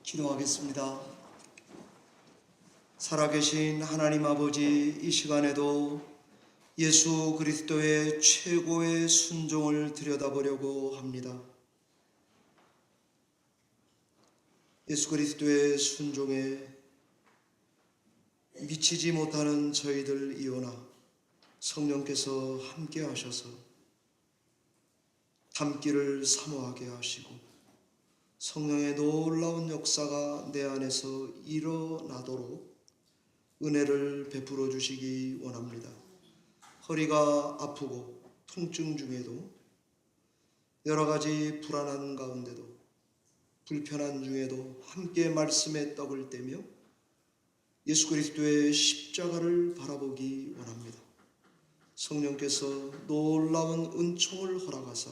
기도하겠습니다. 살아계신 하나님 아버지, 이 시간에도 예수 그리스도의 최고의 순종을 들여다보려고 합니다. 예수 그리스도의 순종에 미치지 못하는 저희들이오나 성령께서 함께 하셔서 닮기를 사모하게 하시고 성령의 놀라운 역사가 내 안에서 일어나도록 은혜를 베풀어 주시기 원합니다. 허리가 아프고 통증 중에도, 여러 가지 불안한 가운데도, 불편한 중에도 함께 말씀의 떡을 떼며 예수 그리스도의 십자가를 바라보기 원합니다. 성령께서 놀라운 은총을 허락하사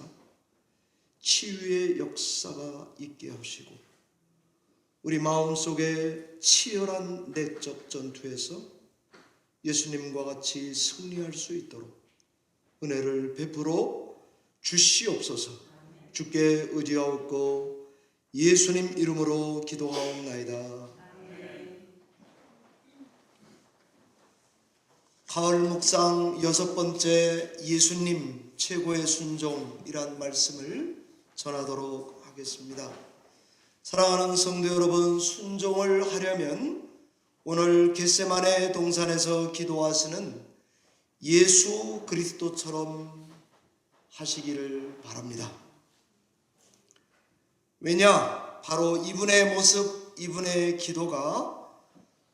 치유의 역사가 있게 하시고 우리 마음속에 치열한 내적 전투에서 예수님과 같이 승리할 수 있도록 은혜를 베풀어 주시옵소서. 주께 의지하옵고 예수님 이름으로 기도하옵나이다. 가을 묵상 6번째, 예수님 최고의 순종이란 말씀을 전하도록 하겠습니다. 사랑하는 성도 여러분, 순종을 하려면 오늘 겟세마네 동산에서 기도하시는 예수 그리스도처럼 하시기를 바랍니다. 왜냐? 바로 이분의 모습, 이분의 기도가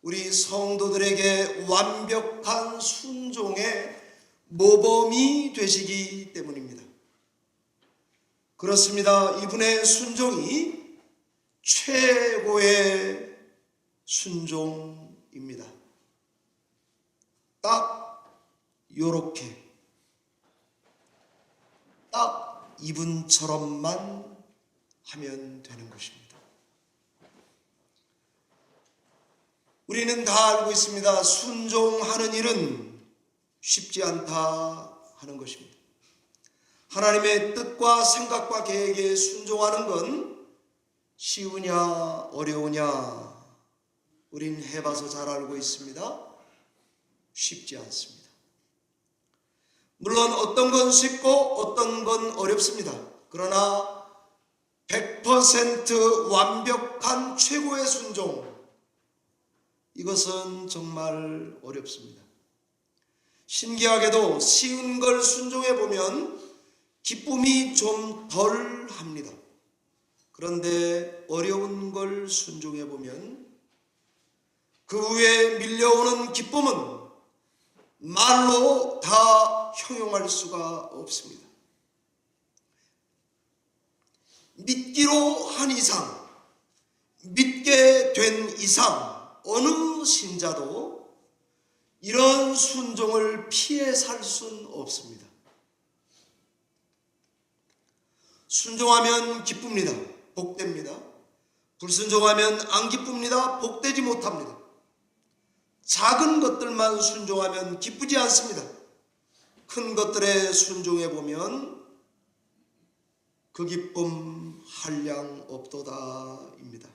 우리 성도들에게 완벽한 순종의 모범이 되시기 때문입니다. 그렇습니다. 이분의 순종이 최고의 순종입니다. 딱 요렇게, 딱 이분처럼만 하면 되는 것입니다. 우리는 다 알고 있습니다. 순종하는 일은 쉽지 않다 하는 것입니다. 하나님의 뜻과 생각과 계획에 순종하는 건 쉬우냐 어려우냐, 우린 해봐서 잘 알고 있습니다. 쉽지 않습니다. 물론 어떤 건 쉽고 어떤 건 어렵습니다. 그러나 100% 완벽한 최고의 순종, 이것은 정말 어렵습니다. 신기하게도 쉬운 걸 순종해 보면 기쁨이 좀 덜 합니다. 그런데 어려운 걸 순종해 보면 그 후에 밀려오는 기쁨은 말로 다 형용할 수가 없습니다. 믿기로 한 이상, 믿게 된 이상 어느 신자도 이런 순종을 피해 살 수는 없습니다. 순종하면 기쁩니다. 복됩니다. 불순종하면 안 기쁩니다. 복되지 못합니다. 작은 것들만 순종하면 기쁘지 않습니다. 큰 것들에 순종해 보면 그 기쁨 한량 없도다입니다.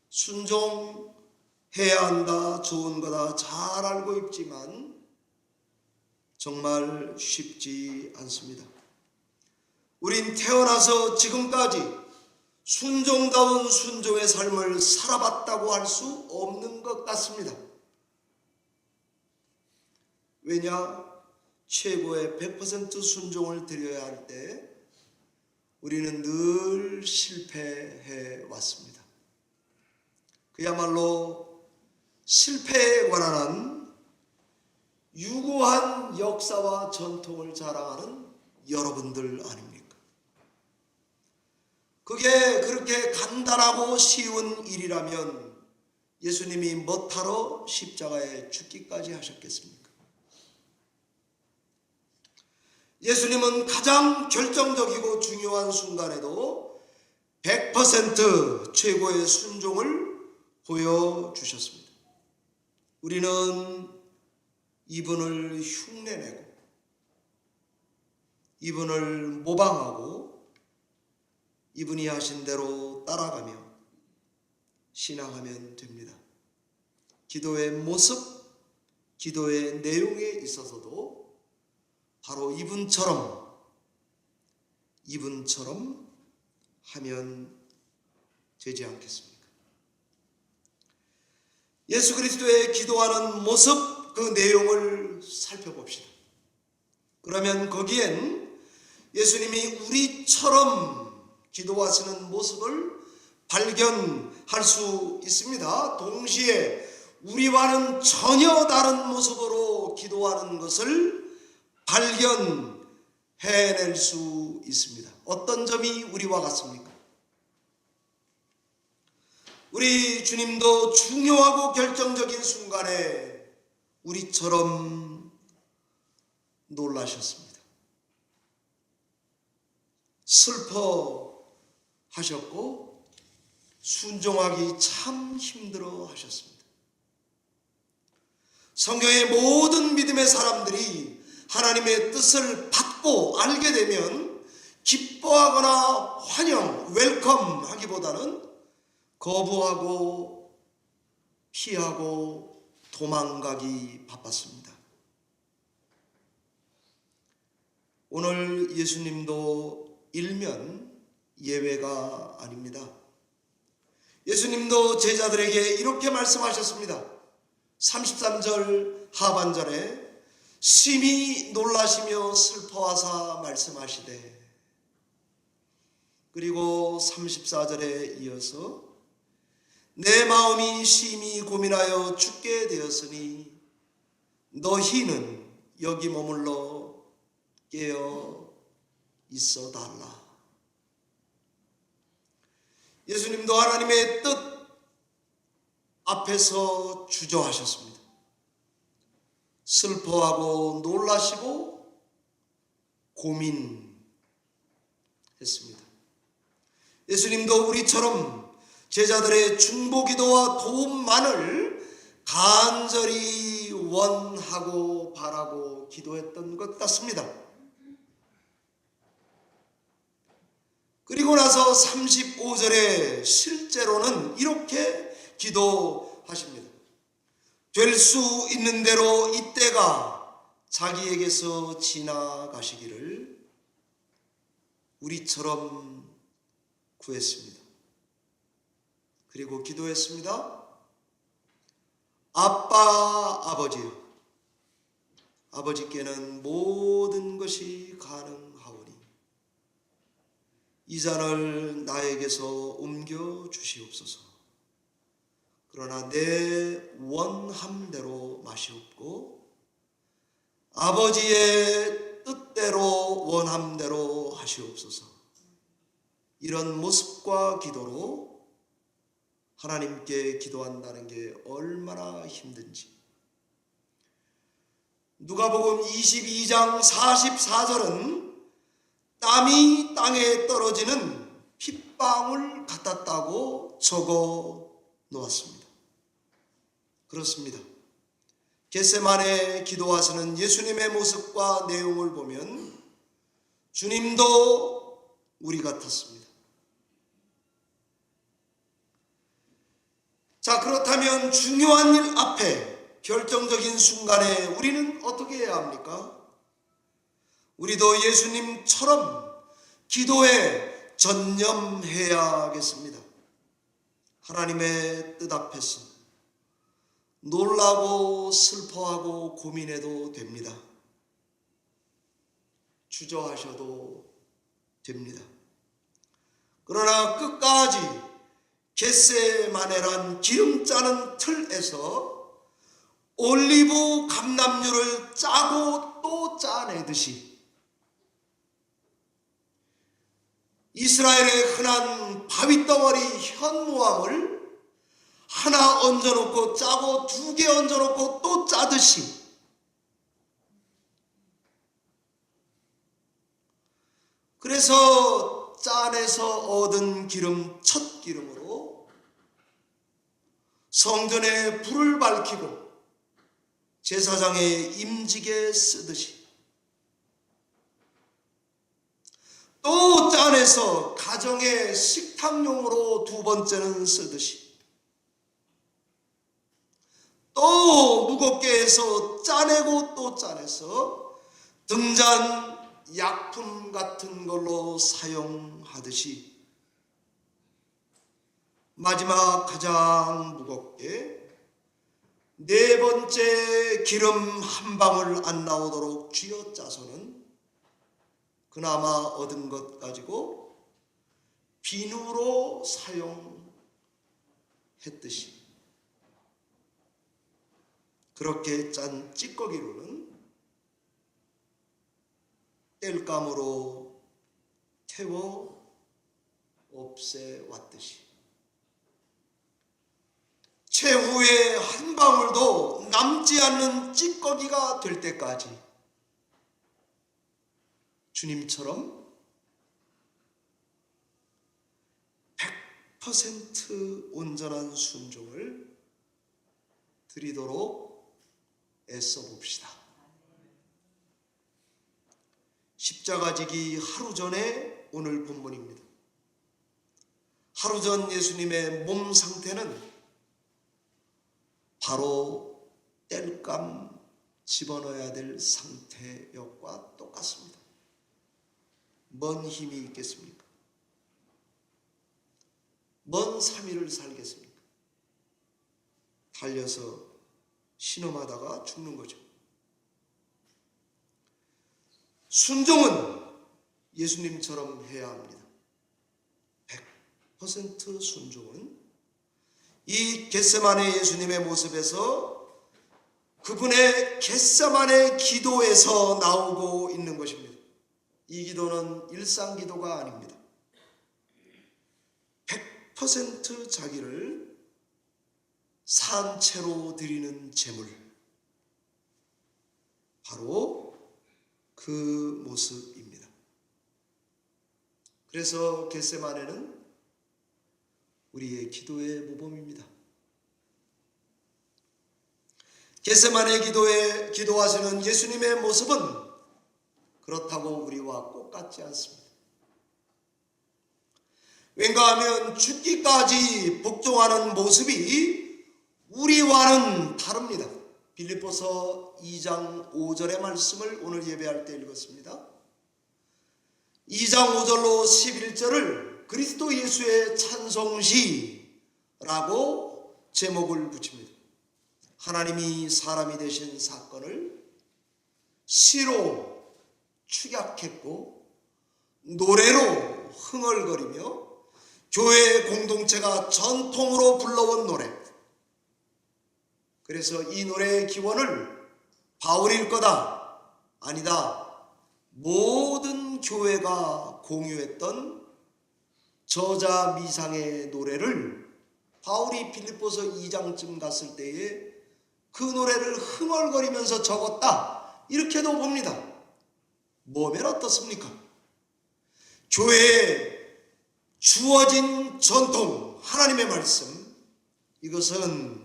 순종해야 한다, 좋은 거다 잘 알고 있지만 정말 쉽지 않습니다. 우린 태어나서 지금까지 순종다운 순종의 삶을 살아봤다고 할 수 없는 것 같습니다. 왜냐? 최고의 100% 순종을 드려야 할 때 우리는 늘 실패해 왔습니다. 그야말로 실패에 관한 유구한 역사와 전통을 자랑하는 여러분들 아닙니까? 그게 그렇게 간단하고 쉬운 일이라면 예수님이 뭐하러 십자가에 죽기까지 하셨겠습니까? 예수님은 가장 결정적이고 중요한 순간에도 100% 최고의 순종을 보여주셨습니다. 우리는 이분을 흉내내고 이분을 모방하고 이분이 하신 대로 따라가며 신앙하면 됩니다. 기도의 모습, 기도의 내용에 있어서도 바로 이분처럼 하면 되지 않겠습니까? 예수 그리스도의 기도하는 모습, 그 내용을 살펴봅시다. 그러면 거기엔 예수님이 우리처럼 기도하시는 모습을 발견할 수 있습니다. 동시에 우리와는 전혀 다른 모습으로 기도하는 것을 발견해낼 수 있습니다. 어떤 점이 우리와 같습니까? 우리 주님도 중요하고 결정적인 순간에 우리처럼 놀라셨습니다. 슬퍼하셨고 순종하기 참 힘들어 하셨습니다. 성경의 모든 믿음의 사람들이 하나님의 뜻을 받고 알게 되면 기뻐하거나 환영, 웰컴 하기보다는 거부하고 피하고 도망가기 바빴습니다. 오늘 예수님도 일면 예외가 아닙니다. 예수님도 제자들에게 이렇게 말씀하셨습니다. 33절 하반절에 심히 놀라시며 슬퍼하사 말씀하시되, 그리고 34절에 이어서 내 마음이 심히 고민하여 죽게 되었으니 너희는 여기 머물러 깨어 있어 달라. 예수님도 하나님의 뜻 앞에서 주저하셨습니다. 슬퍼하고 놀라시고 고민했습니다. 예수님도 우리처럼 제자들의 중보기도와 도움만을 간절히 원하고 바라고 기도했던 것 같습니다. 그리고 나서 35절에 실제로는 이렇게 기도하십니다. 될 수 있는 대로 이때가 자기에게서 지나가시기를 우리처럼 구했습니다. 그리고 기도했습니다. 아빠, 아버지여, 아버지께는 모든 것이 가능하오니 이 잔을 나에게서 옮겨 주시옵소서. 그러나 내 원함대로 마시옵고 아버지의 뜻대로 원함대로 하시옵소서. 이런 모습과 기도로 하나님께 기도한다는 게 얼마나 힘든지. 누가복음 22장 44절은 땀이 땅에 떨어지는 핏방울 같았다고 적어 놓았습니다. 그렇습니다. 겟세마네 기도하시는 예수님의 모습과 내용을 보면 주님도 우리 같았습니다. 자, 그렇다면 중요한 일 앞에 결정적인 순간에 우리는 어떻게 해야 합니까? 우리도 예수님처럼 기도에 전념해야겠습니다. 하나님의 뜻 앞에서 놀라고 슬퍼하고 고민해도 됩니다. 주저하셔도 됩니다. 그러나 끝까지 겟세마네란 기름 짜는 틀에서 올리브 감람류를 짜고 또 짜내듯이 이스라엘의 흔한 바위덩어리 현무암을 하나 얹어놓고 짜고 두 개 얹어놓고 또 짜듯이 그래서 짜내서 얻은 기름, 첫 기름으로 성전에 불을 밝히고 제사장의 임직에 쓰듯이 또 짜내서 가정의 식탁용으로 두 번째는 쓰듯이 또 무겁게 해서 짜내고 또 짜내서 등잔 약품 같은 걸로 사용하듯이 마지막 가장 무겁게 네 번째 기름 한 방울 안 나오도록 쥐어짜서는 그나마 얻은 것 가지고 비누로 사용했듯이 그렇게 짠 찌꺼기로는 땔감으로 태워 없애왔듯이 최후의 한 방울도 남지 않는 찌꺼기가 될 때까지 주님처럼 100% 온전한 순종을 드리도록 애써 봅시다. 십자가 지기 하루 전에 오늘 본문입니다. 하루 전 예수님의 몸 상태는 바로 땔감 집어넣어야 될 상태였과 똑같습니다. 뭔 힘이 있겠습니까? 뭔 3일을 살겠습니까? 달려서 신음하다가 죽는 거죠. 순종은 예수님처럼 해야 합니다. 100% 순종은 이 겟세마네 예수님의 모습에서 그분의 겟세마네 기도에서 나오고 있는 것입니다. 이 기도는 일상 기도가 아닙니다. 100% 자기를 산채로 드리는 제물, 바로 그 모습입니다. 그래서 겟세마네는 우리의 기도의 모범입니다. 겟세마네 기도에 기도하시는 예수님의 모습은 그렇다고 우리와 꼭 같지 않습니다. 왠가하면 죽기까지 복종하는 모습이 우리와는 다릅니다. 빌립보서 2장 5절의 말씀을 오늘 예배할 때 읽었습니다. 2장 5절로 11절을 그리스도 예수의 찬송시라고 제목을 붙입니다. 하나님이 사람이 되신 사건을 시로 축약했고 노래로 흥얼거리며 교회 공동체가 전통으로 불러온 노래, 그래서 이 노래의 기원을 바울일 거다, 아니다, 모든 교회가 공유했던 저자미상의 노래를 바울이 빌립보서 2장쯤 갔을 때에 그 노래를 흥얼거리면서 적었다, 이렇게도 봅니다. 뭐면 어떻습니까? 교회에 주어진 전통, 하나님의 말씀, 이것은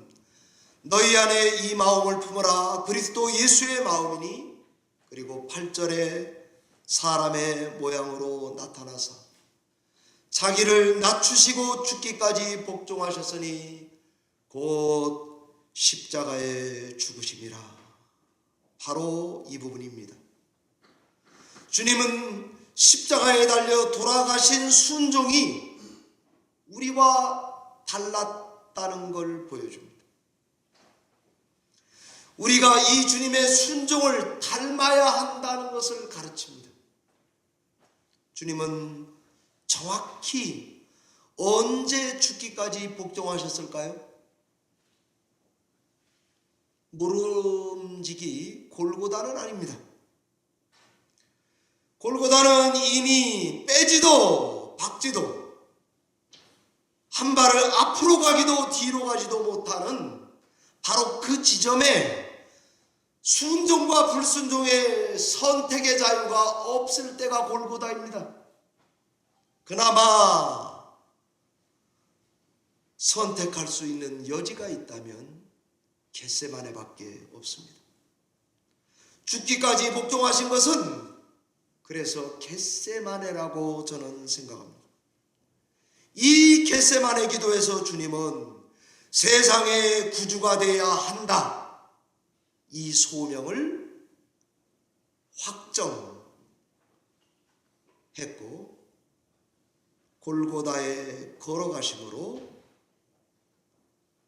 너희 안에 이 마음을 품어라, 그리스도 예수의 마음이니, 그리고 8절에 사람의 모양으로 나타나서 자기를 낮추시고 죽기까지 복종하셨으니 곧 십자가에 죽으심이라. 바로 이 부분입니다. 주님은 십자가에 달려 돌아가신 순종이 우리와 달랐다는 걸 보여줍니다. 우리가 이 주님의 순종을 닮아야 한다는 것을 가르칩니다. 주님은 정확히 언제 죽기까지 복종하셨을까요? 모름지기 골고다는 아닙니다. 골고다는 이미 빼지도 박지도 한 발을 앞으로 가기도 뒤로 가지도 못하는 바로 그 지점에 순종과 불순종의 선택의 자유가 없을 때가 골고다입니다. 그나마 선택할 수 있는 여지가 있다면 겟세마네밖에 없습니다. 죽기까지 복종하신 것은 그래서 겟세마네라고 저는 생각합니다. 이 겟세마네 기도에서 주님은 세상의 구주가 되어야 한다. 이 소명을 확정했고 골고다에 걸어가심으로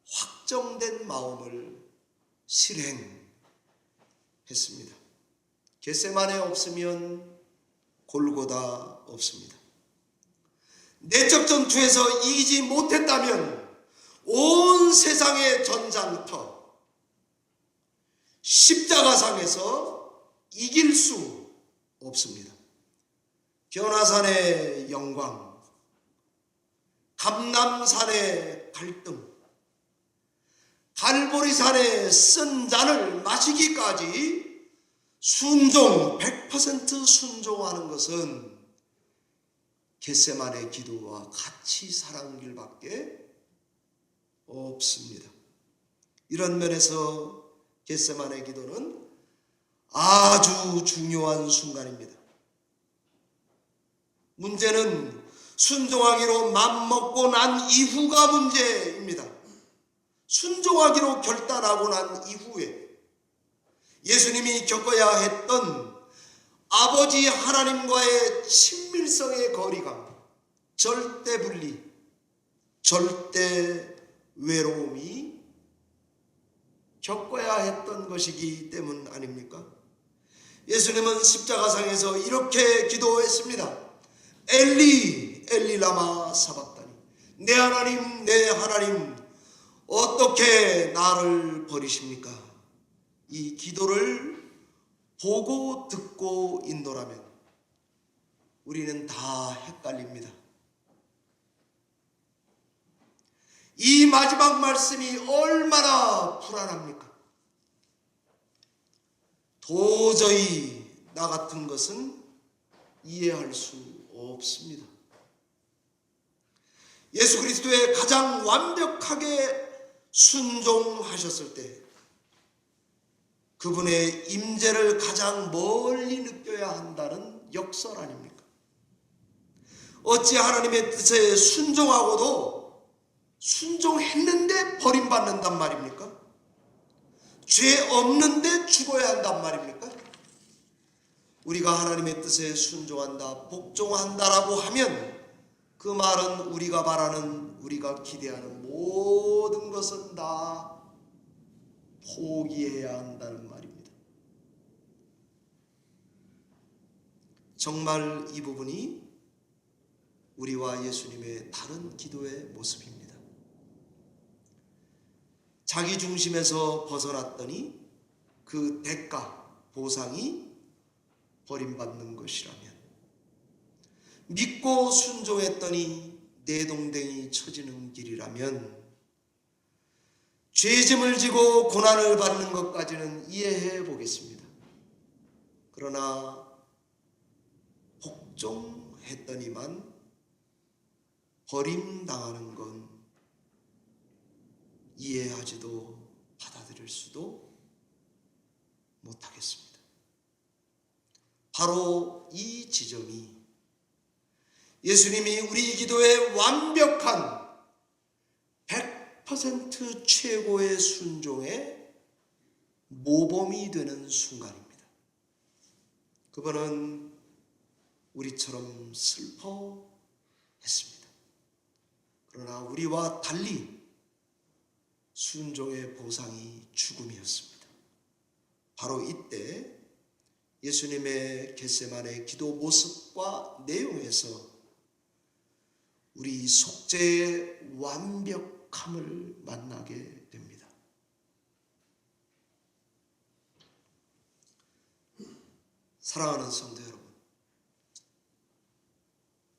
확정된 마음을 실행했습니다. 겟세마네 없으면 골고다 없습니다. 내적 전투에서 이기지 못했다면 온 세상의 전장터 십자가상에서 이길 수 없습니다. 변화산의 영광, 감람산의 갈등, 갈보리산의 쓴 잔을 마시기까지 순종, 100% 순종하는 것은 겟세마네 기도와 같이 살아온 길밖에 없습니다. 이런 면에서 겟세마네 기도는 아주 중요한 순간입니다. 문제는 순종하기로 맘먹고 난 이후가 문제입니다. 순종하기로 결단하고 난 이후에 예수님이 겪어야 했던 아버지 하나님과의 친밀성의 거리감, 절대 분리, 절대 외로움이 겪어야 했던 것이기 때문 아닙니까? 예수님은 십자가상에서 이렇게 기도했습니다. 엘리 엘리 라마 사박다니, 내 하나님 어떻게 나를 버리십니까? 이 기도를 보고 듣고 있노라면 우리는 다 헷갈립니다. 이 마지막 말씀이 얼마나 불안합니까? 도저히 나 같은 것은 이해할 수 없습니다. 예수 그리스도에 가장 완벽하게 순종하셨을 때 그분의 임재를 가장 멀리 느껴야 한다는 역설 아닙니까? 어찌 하나님의 뜻에 순종하고도 순종했는데 버림받는단 말입니까? 죄 없는데 죽어야 한단 말입니까? 우리가 하나님의 뜻에 순종한다, 복종한다라고 하면 그 말은 우리가 바라는, 우리가 기대하는 모든 것은 다 포기해야 한다는 말입니다. 정말 이 부분이 우리와 예수님의 다른 기도의 모습입니다. 자기 중심에서 벗어났더니 그 대가, 보상이 버림받는 것이라면, 믿고 순종했더니 내동댕이 쳐지는 길이라면, 죄짐을 지고 고난을 받는 것까지는 이해해 보겠습니다. 그러나 복종했더니만 버림당하는 건 이해하지도 받아들일 수도 못하겠습니다. 바로 이 지점이 예수님이 우리 기도의 완벽한 100% 최고의 순종의 모범이 되는 순간입니다. 그분은 우리처럼 슬퍼했습니다. 그러나 우리와 달리 순종의 보상이 죽음이었습니다. 바로 이때 예수님의 겟세마네 기도 모습과 내용에서 우리 속죄의 완벽함을 만나게 됩니다. 사랑하는 성도 여러분,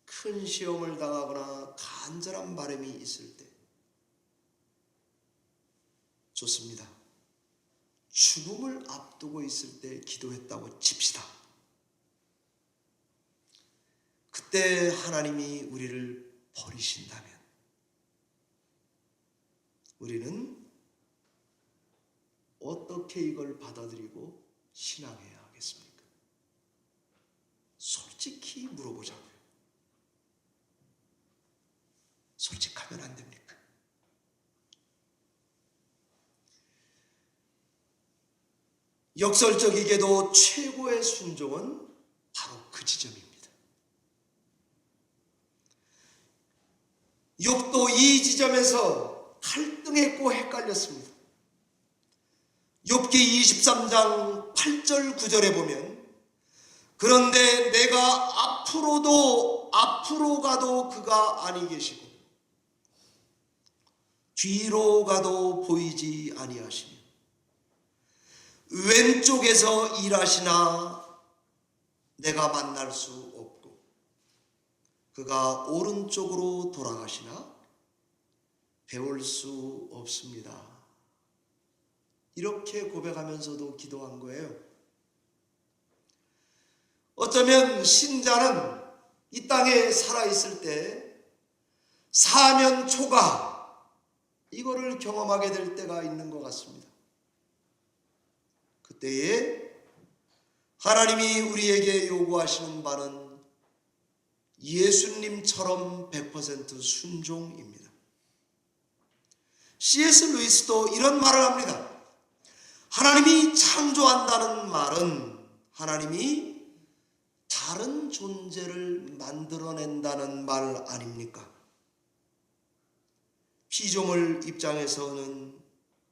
큰 시험을 당하거나 간절한 바람이 있을 때 좋습니다. 죽음을 앞두고 있을 때 기도했다고 칩시다. 그때 하나님이 우리를 버리신다면 우리는 어떻게 이걸 받아들이고 신앙해야 하겠습니까? 솔직히 물어보자고요. 솔직하면 안 됩니까? 역설적이게도 최고의 순종은 바로 그 지점입니다. 욥도 이 지점에서 갈등했고 헷갈렸습니다. 욥기 23장 8절 9절에 보면 그런데 내가 앞으로 가도 그가 아니 계시고 뒤로 가도 보이지 아니하시며 왼쪽에서 일하시나 내가 만날 수 없고 그가 오른쪽으로 돌아가시나 배울 수 없습니다. 이렇게 고백하면서도 기도한 거예요. 어쩌면 신자는 이 땅에 살아있을 때 사면 초가 이거를 경험하게 될 때가 있는 것 같습니다. 그때에 하나님이 우리에게 요구하시는 바는 예수님처럼 100% 순종입니다. C.S. 루이스도 이런 말을 합니다. 하나님이 창조한다는 말은 하나님이 다른 존재를 만들어낸다는 말 아닙니까? 피조물 입장에서는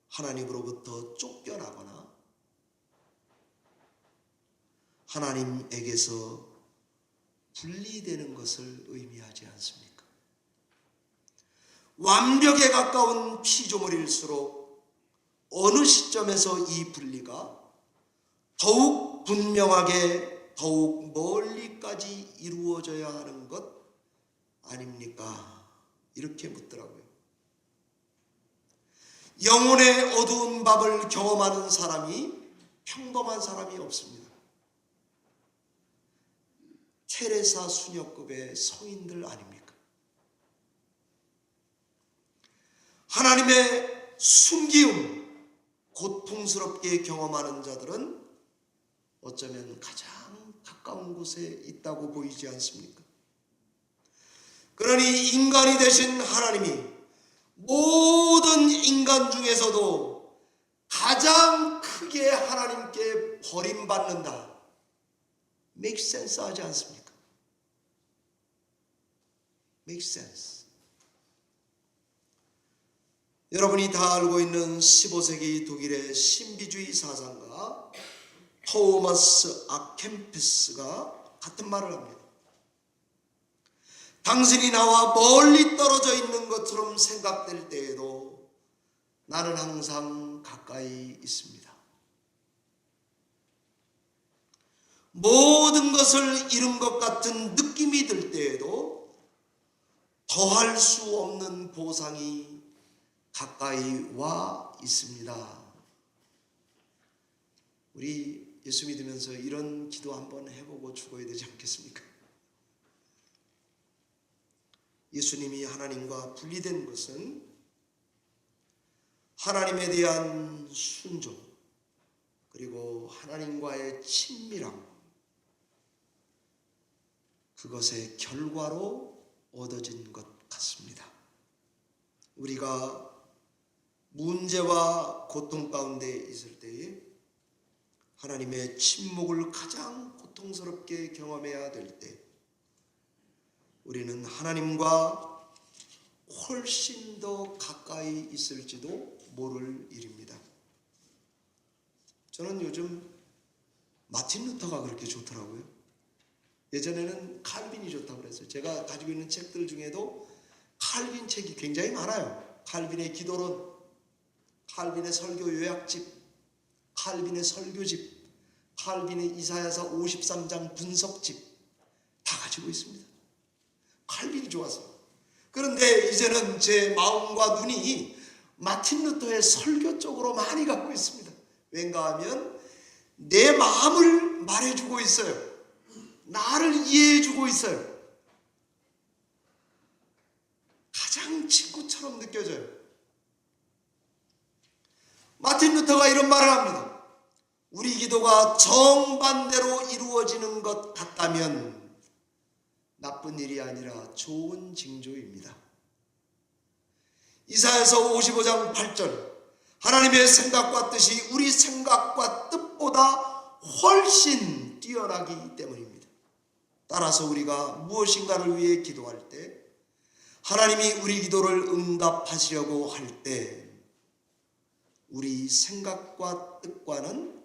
하나님으로부터 쫓겨나거나 하나님에게서 분리되는 것을 의미하지 않습니까? 완벽에 가까운 피조물일수록 어느 시점에서 이 분리가 더욱 분명하게 더욱 멀리까지 이루어져야 하는 것 아닙니까? 이렇게 묻더라고요. 영혼의 어두운 밤을 경험하는 사람이 평범한 사람이 없습니다. 테레사 수녀급의 성인들 아닙니까? 하나님의 숨기움, 고통스럽게 경험하는 자들은 어쩌면 가장 가까운 곳에 있다고 보이지 않습니까? 그러니 인간이 되신 하나님이 모든 인간 중에서도 가장 크게 하나님께 버림받는다. make sense 하지 않습니까? make sense. 여러분이 다 알고 있는 15세기 독일의 신비주의 사상가 토마스 아켐피스가 같은 말을 합니다. 당신이 나와 멀리 떨어져 있는 것처럼 생각될 때에도 나는 항상 가까이 있습니다. 모든 것을 잃은 것 같은 느낌이 들 때에도 더할 수 없는 보상이 가까이 와 있습니다. 우리 예수 믿으면서 이런 기도 한번 해보고 죽어야 되지 않겠습니까? 예수님이 하나님과 분리된 것은 하나님에 대한 순종 그리고 하나님과의 친밀함 그것의 결과로 얻어진 것 같습니다. 우리가 문제와 고통 가운데 있을 때에 하나님의 침묵을 가장 고통스럽게 경험해야 될 때 우리는 하나님과 훨씬 더 가까이 있을지도 모를 일입니다. 저는 요즘 마틴 루터가 그렇게 좋더라고요. 예전에는 칼빈이 좋다고 그랬어요. 제가 가지고 있는 책들 중에도 칼빈 책이 굉장히 많아요. 칼빈의 기도론, 칼빈의 설교 요약집, 칼빈의 설교집, 칼빈의 이사야서 53장 분석집 다 가지고 있습니다. 칼빈이 좋아서. 그런데 이제는 제 마음과 눈이 마틴 루터의 설교 쪽으로 많이 가고 있습니다. 왠가 하면 내 마음을 말해주고 있어요. 나를 이해해주고 있어요. 가장 친구처럼 느껴져요. 마틴 루터가 이런 말을 합니다. 우리 기도가 정반대로 이루어지는 것 같다면 나쁜 일이 아니라 좋은 징조입니다. 이사야서 55장 8절 하나님의 생각과 뜻이 우리 생각과 뜻보다 훨씬 뛰어나기 때문입니다. 따라서 우리가 무엇인가를 위해 기도할 때, 하나님이 우리 기도를 응답하시려고 할 때 우리 생각과 뜻과는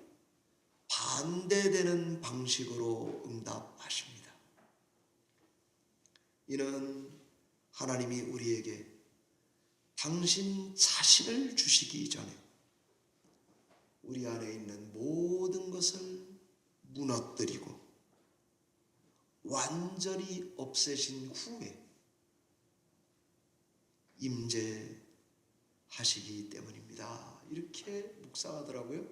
반대되는 방식으로 응답하십니다. 이는 하나님이 우리에게 당신 자신을 주시기 전에 우리 안에 있는 모든 것을 무너뜨리고 완전히 없애신 후에 임재하시기 때문입니다. 이렇게 묵상하더라고요.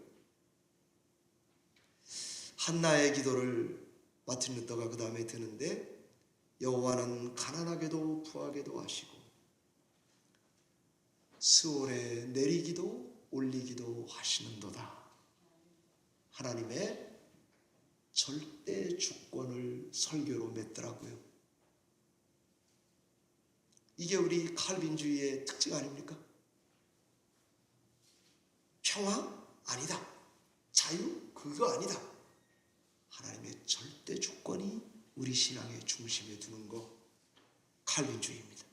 한나의 기도를 마틴 루터가 그 다음에 드는데, 여호와는 가난하게도 부하게도 하시고 스올에 내리기도 올리기도 하시는도다. 하나님의 절대 주권을 설교로 맺더라고요. 이게 우리 칼빈주의의 특징 아닙니까? 평화? 아니다. 자유? 그거 아니다. 하나님의 절대 주권이 우리 신앙의 중심에 두는 것, 칼빈주의입니다.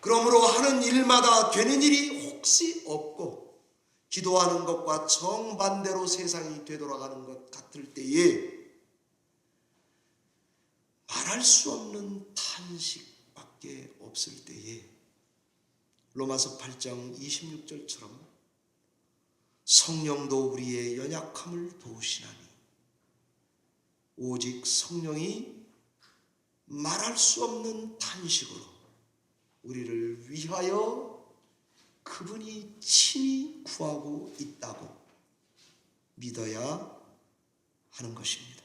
그러므로 하는 일마다 되는 일이 혹시 없고 기도하는 것과 정반대로 세상이 되돌아가는 것 같을 때에 말할 수 없는 탄식밖에 없을 때에 로마서 8장 26절처럼 성령도 우리의 연약함을 도우시나니 오직 성령이 말할 수 없는 탄식으로 우리를 위하여 그분이 친히 구하고 있다고 믿어야 하는 것입니다.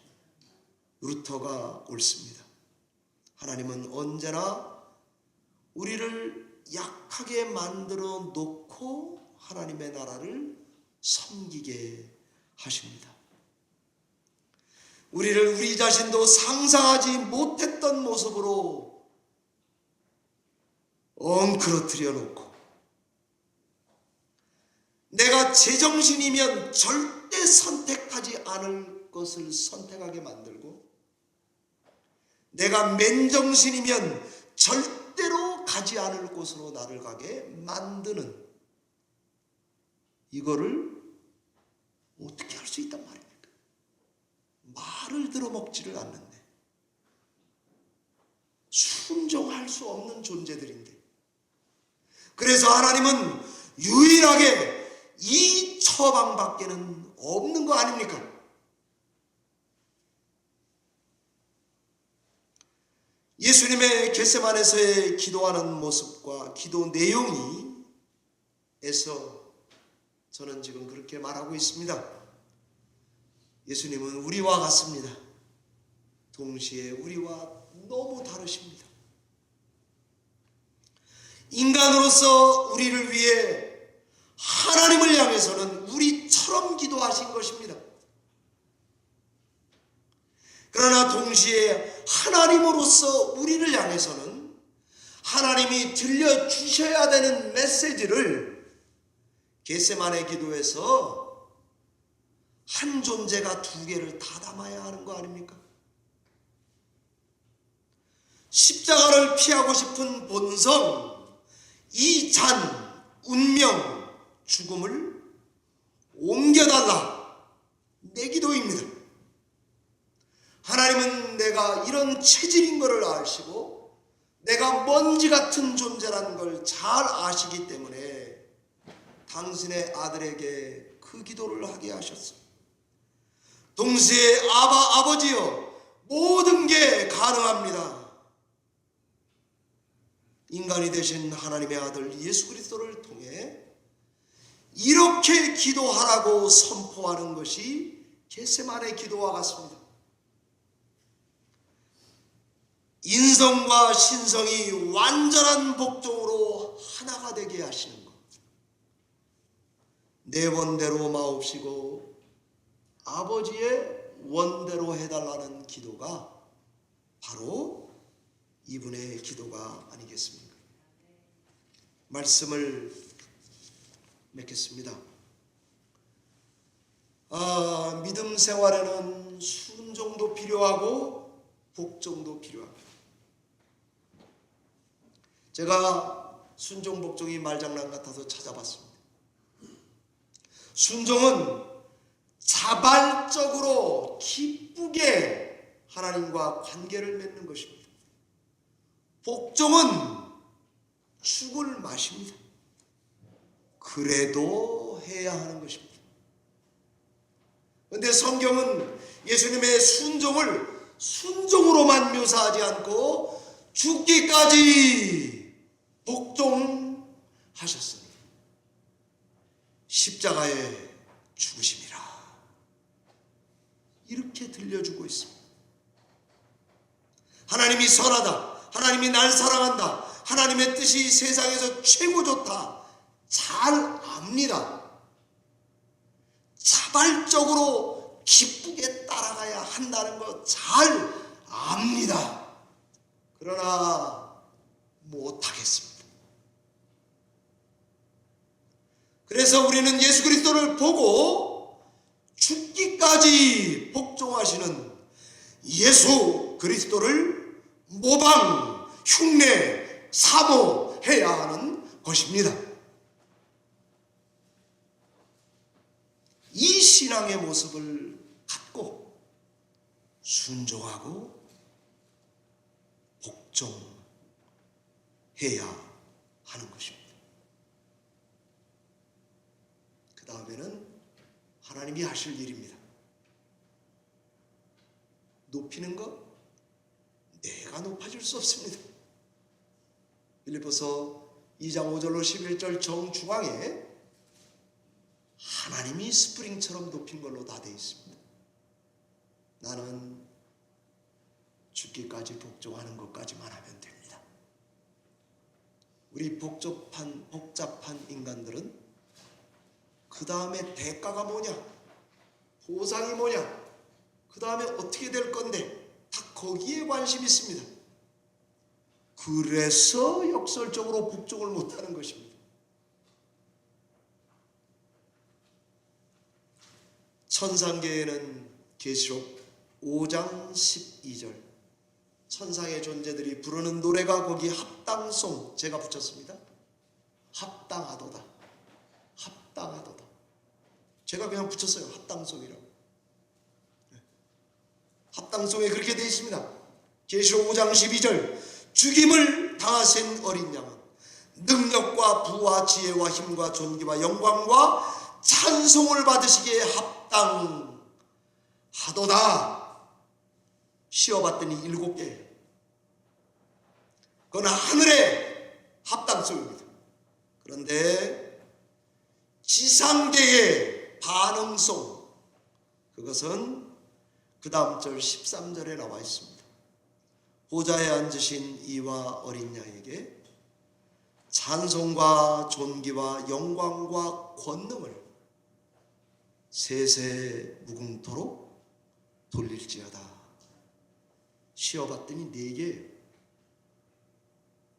루터가 옳습니다. 하나님은 언제나 우리를 약하게 만들어 놓고 하나님의 나라를 섬기게 하십니다. 우리를 우리 자신도 상상하지 못했던 모습으로 엉클어뜨려 놓고, 내가 제정신이면 절대 선택하지 않을 것을 선택하게 만들고, 내가 맨정신이면 절대로 가지 않을 곳으로 나를 가게 만드는, 이거를 어떻게 할 수 있단 말입니까? 말을 들어먹지를 않는데, 순종할 수 없는 존재들인데, 그래서 하나님은 유일하게 이 처방밖에는 없는 거 아닙니까? 예수님의 겟세마네에서의 기도하는 모습과 기도 내용이 에서 저는 지금 그렇게 말하고 있습니다. 예수님은 우리와 같습니다. 동시에 우리와 너무 다르십니다. 인간으로서 우리를 위해 하나님을 향해서는 우리처럼 기도하신 것입니다. 그러나 동시에 하나님으로서 우리를 향해서는 하나님이 들려주셔야 되는 메시지를 겟세마네 기도에서 한 존재가 두 개를 다 담아야 하는 거 아닙니까? 십자가를 피하고 싶은 본성, 이 잔, 운명, 죽음을 옮겨달라, 내 기도입니다. 하나님은 내가 이런 체질인 것을 아시고 내가 먼지 같은 존재라는 걸 잘 아시기 때문에 당신의 아들에게 그 기도를 하게 하셨습니다. 동시에 아버지여, 모든 게 가능합니다. 인간이 되신 하나님의 아들 예수 그리스도를 통해 이렇게 기도하라고 선포하는 것이 겟세마네 기도와 같습니다. 인성과 신성이 완전한 복종으로 하나가 되게 하시는 것, 내 원대로 마옵시고 아버지의 원대로 해달라는 기도가 바로 이분의 기도가 아니겠습니까? 말씀을 맺겠습니다. 믿음 생활에는 순종도 필요하고 복종도 필요합니다. 제가 순종 복종이 말장난 같아서 찾아봤습니다. 순종은 자발적으로 기쁘게 하나님과 관계를 맺는 것입니다. 복종은 죽을 맛입니다. 그래도 해야 하는 것입니다. 그런데 성경은 예수님의 순종을 순종으로만 묘사하지 않고 죽기까지 복종하셨습니다. 십자가에 죽으심이라 이렇게 들려주고 있습니다. 하나님이 선하다, 하나님이 날 사랑한다, 하나님의 뜻이 세상에서 최고 좋다 잘 압니다. 자발적으로 기쁘게 따라가야 한다는 거 잘 압니다. 그러나 못하겠습니다. 그래서 우리는 예수 그리스도를 보고 죽기까지 복종하시는 예수 그리스도를 모방, 흉내, 사모해야 하는 것입니다. 이 신앙의 모습을 갖고 순종하고 복종해야 하는 것입니다. 그 다음에는 하나님이 하실 일입니다. 높이는 것 내가 높아질 수 없습니다. 빌립보서 2장 5절로 11절 정중앙에 하나님이 스프링처럼 높인 걸로 다 되어 있습니다. 나는 죽기까지 복종하는 것까지만 하면 됩니다. 우리 복잡한 인간들은 그 다음에 대가가 뭐냐, 보상이 뭐냐, 그 다음에 어떻게 될 건데 다 거기에 관심이 있습니다. 그래서 역설적으로 복종을 못하는 것입니다. 천상계에는 계시록 5장 12절 천상의 존재들이 부르는 노래가 거기 합당송 제가 붙였습니다. 합당하도다. 합당하도다. 제가 그냥 붙였어요. 합당송이라고. 합당송에 그렇게 되어 있습니다. 계시록 5장 12절 죽임을 당하신 어린 양은 능력과 부와 지혜와 힘과 존귀와 영광과 찬송을 받으시기에 합당하도다. 쉬어봤더니 7개. 그건 하늘의 합당송입니다. 그런데 지상계의 반응송, 그것은 그 다음 절 13절에 나와 있습니다. 보좌에 앉으신 이와 어린 양에게 찬송과 존귀와 영광과 권능을 세세 무궁토록 돌릴지어다. 쉬어봤더니 4개예요.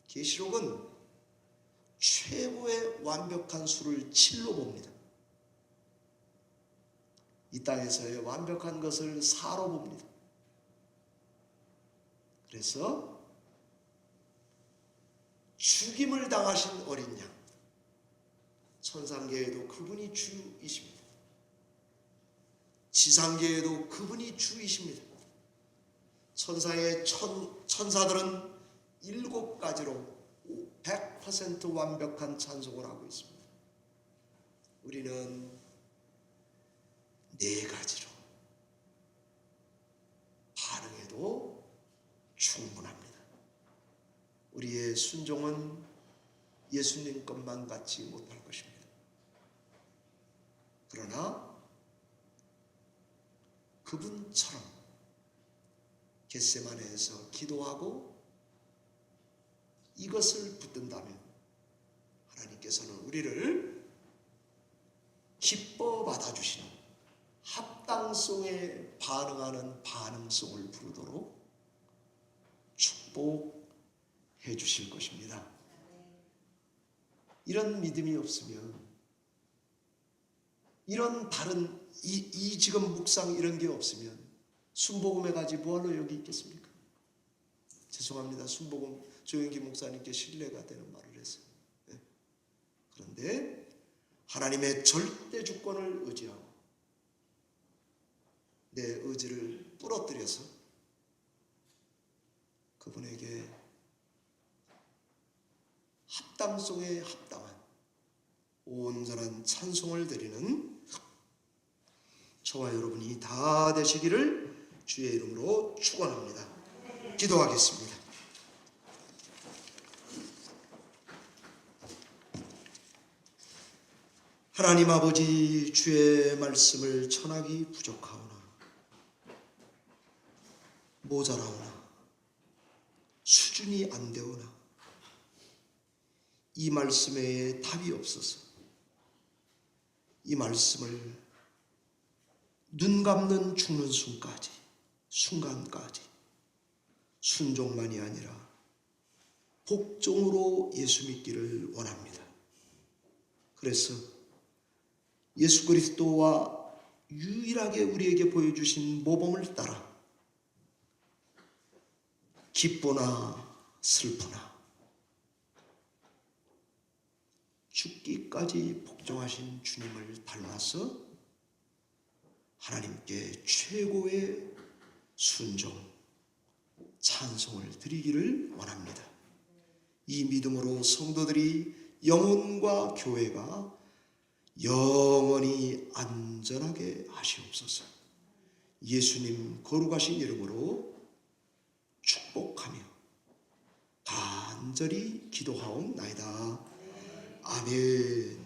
계시록은 최고의 완벽한 수를 7로 봅니다. 이 땅에서의 완벽한 것을 4로 봅니다. 그래서 죽임을 당하신 어린 양, 천상계에도 그분이 주이십니다. 지상계에도 그분이 주이십니다. 천상의 천사들은 7가지로 100% 완벽한 찬송을 하고 있습니다. 우리는 4가지로 반응해도 충분합니다. 우리의 순종은 예수님 것만 같지 못할 것입니다. 그러나 그분처럼 겟세마네에서 기도하고 이것을 붙든다면 하나님께서는 우리를 기뻐 받아주시는 합당송에 반응하는 반응송을 부르도록 축복해 주실 것입니다. 이런 믿음이 없으면 이런 다른 이 지금 묵상 이런 게 없으면 순복음에 가지 뭐하러 여기 있겠습니까? 죄송합니다. 순복음 조영기 목사님께 신뢰가 되는 말을 했어요. 네. 그런데 하나님의 절대 주권을 의지하고 내 의지를 부러뜨려서 그분에게 합당성에 합당한 온전한 찬송을 드리는 저와 여러분이 다 되시기를 주의 이름으로 축원합니다. 기도하겠습니다. 하나님 아버지, 주의 말씀을 전하기 부족하오나 모자라오나 수준이 안 되오나 이 말씀에 답이 없어서 이 말씀을 눈 감는 죽는 순간까지 순종만이 아니라 복종으로 예수 믿기를 원합니다. 그래서 예수 그리스도와 유일하게 우리에게 보여주신 모범을 따라 기쁘나 슬프나 죽기까지 복종하신 주님을 닮아서 하나님께 최고의 순종, 찬송을 드리기를 원합니다. 이 믿음으로 성도들이 영혼과 교회가 영원히 안전하게 하시옵소서. 예수님 거룩하신 이름으로 축복하며 간절히 기도하옵나이다. 아멘.